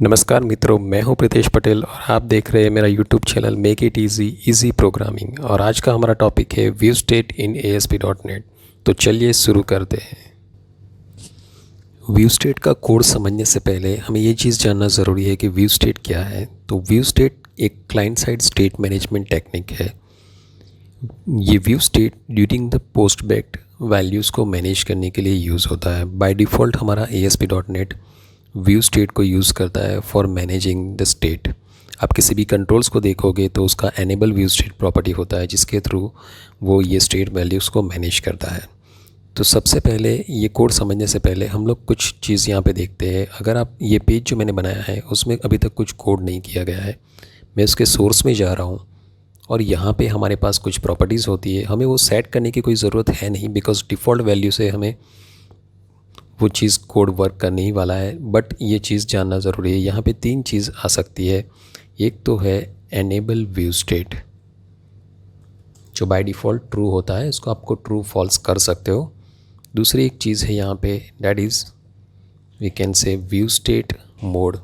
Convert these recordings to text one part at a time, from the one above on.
नमस्कार मित्रों, मैं हूं प्रीतेश पटेल और आप देख रहे हैं मेरा YouTube channel make it easy easy programming. और आज का हमारा टॉपिक है व्यू स्टेट इन ASP.NET। तो चलिए शुरू करते हैं। व्यू स्टेट का कोड समझने से पहले हमें ये चीज़ जानना ज़रूरी है कि व्यू स्टेट क्या है। तो व्यू स्टेट एक client side state management technique है। ये view state during the post baked values को मैनेज करने के लिए यूज़ होता है। बाय डिफ़ॉल्ट हमारा ASP.NET व्यू स्टेट को यूज़ करता है फॉर मैनेजिंग द स्टेट। आप किसी भी कंट्रोल्स को देखोगे तो उसका एनेबल व्यू स्टेट प्रॉपर्टी होता है, जिसके थ्रू वो ये स्टेट वैल्यूज़ को मैनेज करता है। तो सबसे पहले ये कोड समझने से पहले हम लोग कुछ चीज़ यहाँ पे देखते हैं। अगर आप ये पेज जो मैंने बनाया है उसमें अभी तक कुछ कोड नहीं किया गया है, मैं उसके सोर्स में जा रहा हूँ और यहाँ पे हमारे पास कुछ प्रॉपर्टीज़ होती है। हमें वो सेट करने की कोई ज़रूरत है नहीं, बिकॉज डिफ़ॉल्ट वैल्यू से हमें वो चीज़ कोड वर्क करने ही वाला है। बट ये चीज़ जानना ज़रूरी है। यहाँ पे 3 चीज़ आ सकती है। एक तो है एनेबल व्यू स्टेट, जो बाय डिफ़ॉल्ट ट्रू होता है, इसको आपको ट्रू फॉल्स कर सकते हो। दूसरी एक चीज़ है यहाँ पे, that is we can say view state mode.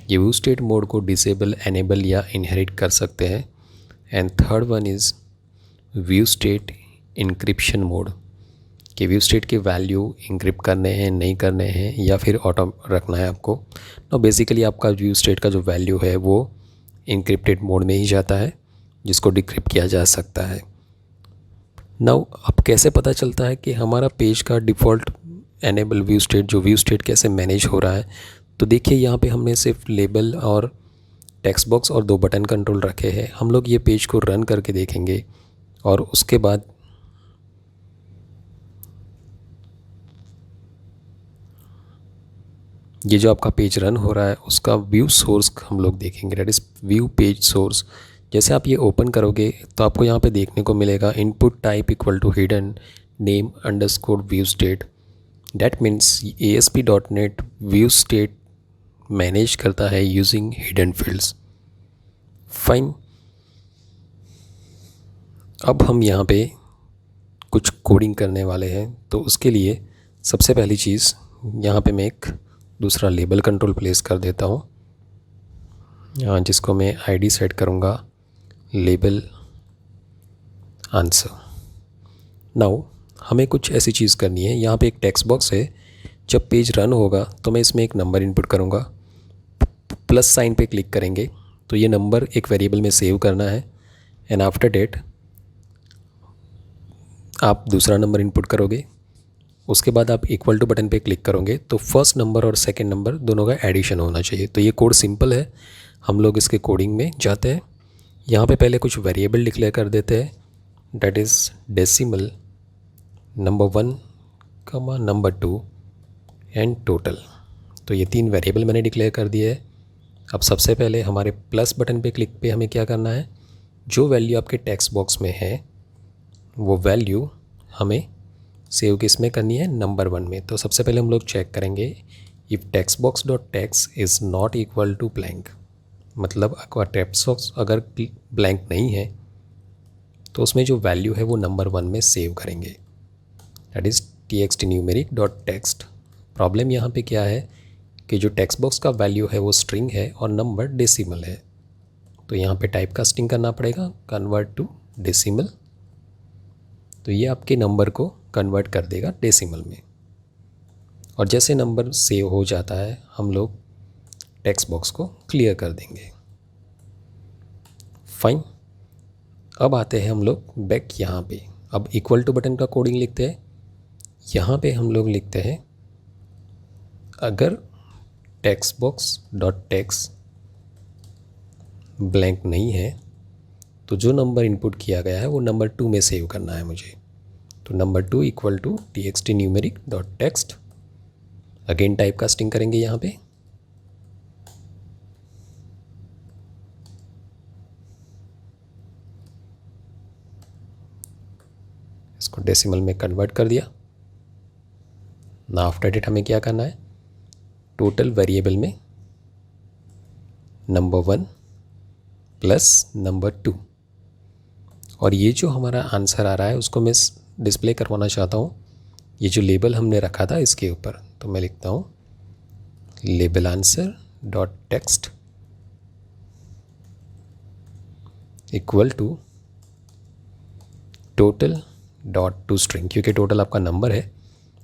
ये व्यू स्टेट मोड को डिसेबल, एनेबल या इनहेरिट कर सकते हैं। And third one is view state encryption mode, कि व्यू स्टेट के वैल्यू इंक्रिप्ट करने हैं, नहीं करने हैं, या फिर ऑटो रखना है आपको। तो बेसिकली आपका व्यू स्टेट का जो वैल्यू है वो इंक्रिप्टेड मोड में ही जाता है, जिसको डिक्रिप्ट किया जा सकता है। नाउ अब कैसे पता चलता है कि हमारा पेज का डिफ़ॉल्ट एनेबल व्यू स्टेट, जो व्यू स्टेट कैसे मैनेज हो रहा है? तो देखिए यहाँ पे हमने सिर्फ लेबल और टेक्स्ट बॉक्स और 2 बटन कंट्रोल रखे हैं। हम लोग ये पेज को रन करके देखेंगे और उसके बाद ये जो आपका पेज रन हो रहा है उसका व्यू सोर्स हम लोग देखेंगे, that is view page source. जैसे आप ये ओपन करोगे तो आपको यहाँ पे देखने को मिलेगा input type equal to hidden name underscore view state. That means ASP.NET view state manage करता है यूजिंग हिडन फील्ड्स। फाइन, अब हम यहाँ पे कुछ कोडिंग करने वाले हैं। तो उसके लिए सबसे पहली चीज़, यहाँ पे मैं एक दूसरा लेबल कंट्रोल प्लेस कर देता हूँ, जिसको मैं ID सेट करूँगा लेबल आंसर। नाउ हमें कुछ ऐसी चीज़ करनी है। यहाँ पे एक टेक्स्ट बॉक्स है। जब पेज रन होगा तो मैं इसमें एक नंबर इनपुट करूँगा, प्लस साइन पे क्लिक करेंगे तो ये नंबर एक वेरिएबल में सेव करना है। एंड आफ्टर डेट आप दूसरा नंबर इनपुट करोगे। उसके बाद आप इक्वल टू बटन पे क्लिक करोगे तो फर्स्ट नंबर और सेकंड नंबर दोनों का एडिशन होना चाहिए। तो ये कोड सिंपल है, हम लोग इसके कोडिंग में जाते हैं। यहाँ पे पहले कुछ वेरिएबल डिक्लेयर कर देते हैं, that is decimal, number 1, number 2 and total. तो ये 3 वेरिएबल मैंने डिक्लेयर कर दिए है। अब सबसे पहले हमारे प्लस बटन पे क्लिक पे हमें क्या करना है, जो वैल्यू आपके टेक्स्ट बॉक्स में है वो वैल्यू हमें सेव किस में करनी है, नंबर 1 में। तो सबसे पहले हम लोग चेक करेंगे if text box dot text is not equal to blank, मतलब आपका टेक्स्ट बॉक्स अगर ब्लैंक नहीं है तो उसमें जो वैल्यू है वो नंबर 1 में सेव करेंगे, that is txt numeric dot text. Problem यहाँ पे क्या है कि जो टेक्स्ट बॉक्स का वैल्यू है वो स्ट्रिंग है और नंबर डेसिमल है। तो यहाँ पे टाइप कास्टिंग करना पड़ेगा, कन्वर्ट टू डेसिमल। तो ये आपके नंबर को कन्वर्ट कर देगा डेसिमल में। और जैसे नंबर सेव हो जाता है हम लोग टेक्स्ट बॉक्स को क्लियर कर देंगे। फाइन, अब आते हैं हम लोग बैक यहाँ पे। अब इक्वल टू बटन का कोडिंग लिखते हैं। यहाँ पे हम लोग लिखते हैं अगर text box dot text blank नहीं है तो जो नंबर इनपुट किया गया है वो नंबर 2 में सेव करना है मुझे। तो number 2 equal to txt numeric dot text. Again type casting करेंगे यहाँ पे, इसको डेसिमल में कन्वर्ट कर दिया ना। आफ्टर डेट हमें क्या करना है, टोटल वेरिएबल में नंबर 1 प्लस नंबर 2, और ये जो हमारा आंसर आ रहा है उसको मैं डिस्प्ले करवाना चाहता हूँ ये जो लेबल हमने रखा था इसके ऊपर। तो मैं लिखता हूँ label answer dot text equal to total dot to string, क्योंकि टोटल आपका नंबर है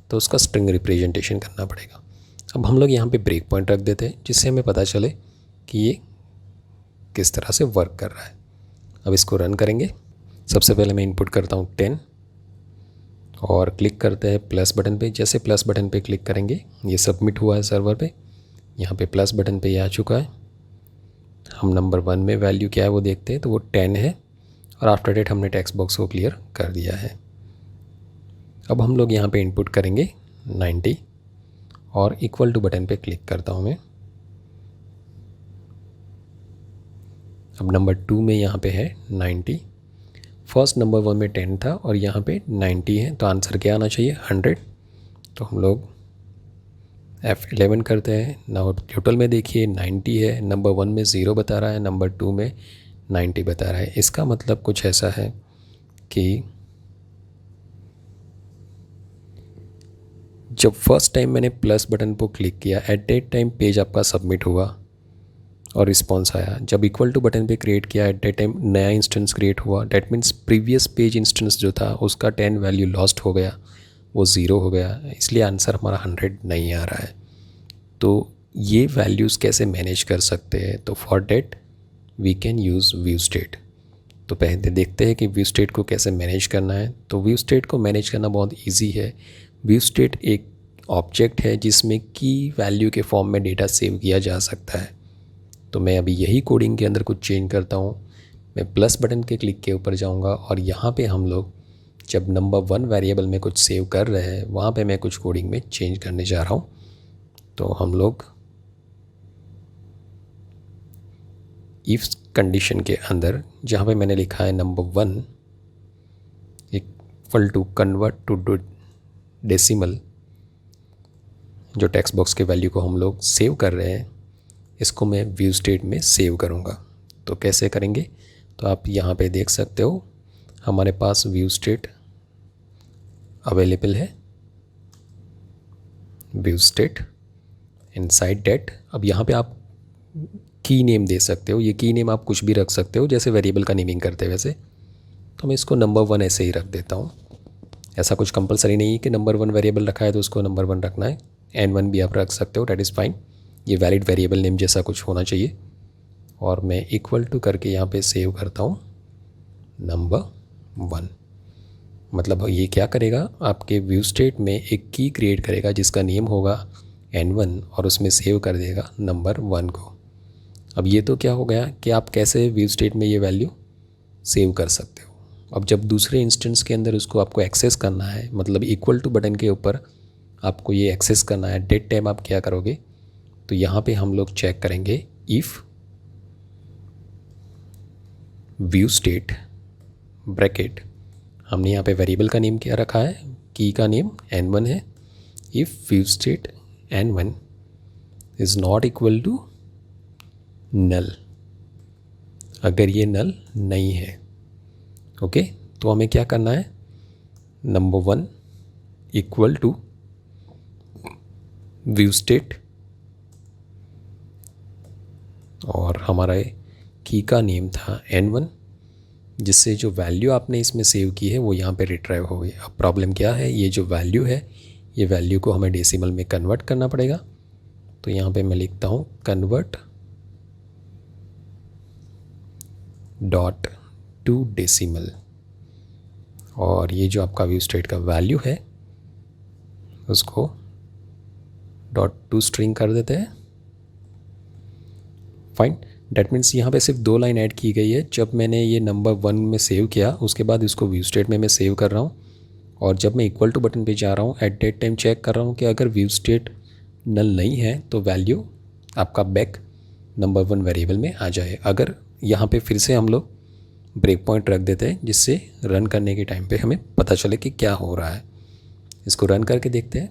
तो उसका स्ट्रिंग रिप्रेजेंटेशन करना पड़ेगा। अब हम लोग यहाँ पे ब्रेक पॉइंट रख देते हैं जिससे हमें पता चले कि ये किस तरह से वर्क कर रहा है। अब इसको रन करेंगे। सबसे पहले मैं इनपुट करता हूँ 10 और क्लिक करते हैं प्लस बटन पे। जैसे प्लस बटन पे क्लिक करेंगे ये सबमिट हुआ है सर्वर पे, यहाँ पे प्लस बटन पे ये आ चुका है। हम नंबर 1 में वैल्यू क्या है वो देखते हैं, तो वो 10 है और आफ्टर डेट हमने टेक्स्ट बॉक्स को क्लियर कर दिया है। अब हम लोग यहाँ पे इनपुट करेंगे 90 और इक्वल टू बटन पे क्लिक करता हूँ मैं। अब नंबर 2 में यहाँ पे है 90, फर्स्ट नंबर 1 में 10 था और यहाँ पे 90 है, तो आंसर क्या आना चाहिए 100। तो हम लोग F11 करते हैं। ना टोटल में देखिए 90 है, नंबर 1 में 0 बता रहा है, नंबर 2 में 90 बता रहा है। इसका मतलब कुछ ऐसा है कि जब फर्स्ट टाइम मैंने प्लस बटन पर क्लिक किया एट दैट टाइम पेज आपका सबमिट हुआ और रिस्पॉन्स आया। जब इक्वल टू बटन पे क्रिएट किया एट दैट टाइम नया इंस्टेंस क्रिएट हुआ। That means previous page instance जो था उसका 10 वैल्यू लॉस्ट हो गया, वो 0 हो गया, इसलिए आंसर हमारा 100 नहीं आ रहा है। तो ये वैल्यूज़ कैसे मैनेज कर सकते हैं, तो for that we can use view state. तो पहले देखते हैं कि व्यू स्टेट को कैसे मैनेज करना है। तो व्यू स्टेट को मैनेज करना बहुत ईजी है। व्यू स्टेट एक ऑब्जेक्ट है जिसमें की वैल्यू के फॉर्म में डेटा सेव किया जा सकता है। तो मैं अभी यही कोडिंग के अंदर कुछ चेंज करता हूँ। मैं प्लस बटन के क्लिक के ऊपर जाऊँगा और यहाँ पे हम लोग जब नंबर 1 वेरिएबल में कुछ सेव कर रहे हैं वहाँ पे मैं कुछ कोडिंग में चेंज करने जा रहा हूँ। तो हम लोग इफ कंडीशन के अंदर जहाँ पे मैंने लिखा है number 1 equal to convert to decimal, जो टेक्स्ट बॉक्स के वैल्यू को हम लोग सेव कर रहे हैं इसको मैं व्यू स्टेट में सेव करूँगा। तो कैसे करेंगे, तो आप यहाँ पे देख सकते हो हमारे पास व्यू स्टेट अवेलेबल है, व्यू स्टेट इनसाइड डेट। अब यहाँ पे आप की नेम दे सकते हो, ये की नेम आप कुछ भी रख सकते हो जैसे वेरिएबल का नेमिंग करते हैं वैसे। तो मैं इसको नंबर 1 ऐसे ही रख देता हूँ। ऐसा कुछ कंपलसरी नहीं है कि नंबर 1 वेरिएबल रखा है तो उसको नंबर 1 रखना है, N1 भी आप रख सकते हो, डैट इज़ फाइन। ये वैलिड वेरिएबल नेम जैसा कुछ होना चाहिए। और मैं इक्वल टू करके यहाँ पे सेव करता हूँ नंबर 1। मतलब ये क्या करेगा, आपके व्यू स्टेट में एक की क्रिएट करेगा जिसका नेम होगा N1 और उसमें सेव कर देगा नंबर 1 को। अब ये तो क्या हो गया कि आप कैसे व्यू स्टेट में ये वैल्यू सेव कर सकते हो। अब जब दूसरे इंस्टेंस के अंदर उसको आपको एक्सेस करना है, मतलब इक्वल टू बटन के ऊपर आपको ये एक्सेस करना है, डेट टाइम आप क्या करोगे, तो यहाँ पे हम लोग चेक करेंगे इफ़ व्यू स्टेट ब्रैकेट, हमने यहाँ पे वेरिएबल का नेम क्या रखा है, की का नेम N1 है। If view state N1 is not equal to null, अगर ये नल नहीं है, ओके, तो हमें क्या करना है, number 1 equal to view state और हमारा की का नेम था N1, जिससे जो वैल्यू आपने इसमें सेव की है वो यहाँ पे रिट्राइव हो गई। अब प्रॉब्लम क्या है, ये जो वैल्यू है ये वैल्यू को हमें डेसिमल में कन्वर्ट करना पड़ेगा। तो यहाँ पे मैं लिखता हूँ कन्वर्ट डॉट टू डेसिमल, और ये जो आपका व्यू स्टेट का वैल्यू है उसको डॉट टू स्ट्रिंग कर देते हैं। फाइन, डैट मीन्स यहाँ पे सिर्फ 2 लाइन ऐड की गई है। जब मैंने ये नंबर 1 में सेव किया उसके बाद इसको व्यू स्टेट में मैं सेव कर रहा हूँ, और जब मैं इक्वल टू बटन पे जा रहा हूँ एट दैट टाइम चेक कर रहा हूँ कि अगर व्यू स्टेट नल नहीं है तो वैल्यू आपका बैक नंबर 1 वेरिएबल में आ जाए। अगर यहाँ पे फिर से हम लोग ब्रेक पॉइंट रख देते हैं जिससे रन करने के टाइम पे हमें पता चले कि क्या हो रहा है। इसको रन करके देखते हैं।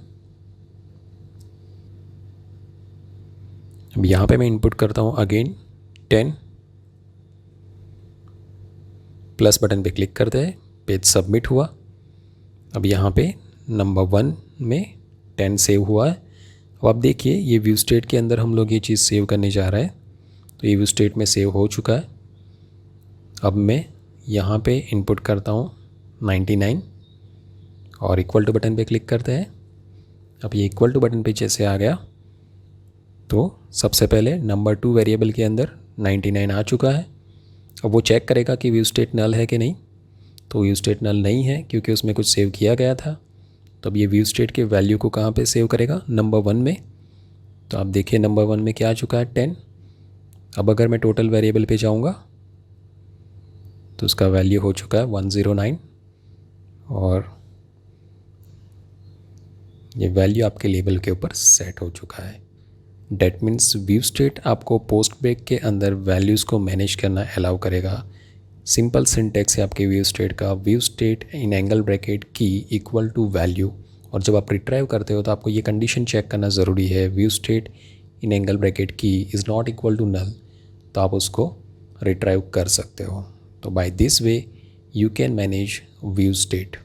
अब यहाँ पे मैं इनपुट करता हूँ अगेन 10, प्लस बटन पे क्लिक करते हैं, पेज सबमिट हुआ। अब यहाँ पे नंबर 1 में 10 सेव हुआ है अब आप देखिए ये व्यू स्टेट के अंदर हम लोग ये चीज़ सेव करने जा रहे हैं, तो ये व्यू स्टेट में सेव हो चुका है। अब मैं यहाँ पे इनपुट करता हूँ 99 और इक्वल टू बटन पे क्लिक करते हैं। अब ये इक्वल टू बटन पे जैसे आ गया तो सबसे पहले नंबर 2 वेरिएबल के अंदर 99 आ चुका है। अब वो चेक करेगा कि व्यू स्टेट नल है कि नहीं, तो व्यू स्टेट नल नहीं है क्योंकि उसमें कुछ सेव किया गया था। तो अब ये व्यू स्टेट के वैल्यू को कहाँ पे सेव करेगा, नंबर 1 में। तो आप देखिए नंबर 1 में क्या आ चुका है 10। अब अगर मैं टोटल वेरिएबल पे जाऊँगा तो उसका वैल्यू हो चुका है 109 और ये वैल्यू आपके लेबल के ऊपर सेट हो चुका है। डेट मीन्स व्यू स्टेट आपको पोस्ट ब्रेक के अंदर वैल्यूज़ को मैनेज करना अलाउ करेगा। सिंपल सिंटेक्स है आपके व्यू स्टेट का, view state in angle bracket की इक्वल टू वैल्यू। और जब आप रिट्राइव करते हो तो आपको ये कंडीशन चेक करना ज़रूरी है, view state in angle bracket key is not equal to null, तो आप उसको रिट्राइव कर सकते हो। तो by this way you can manage view state.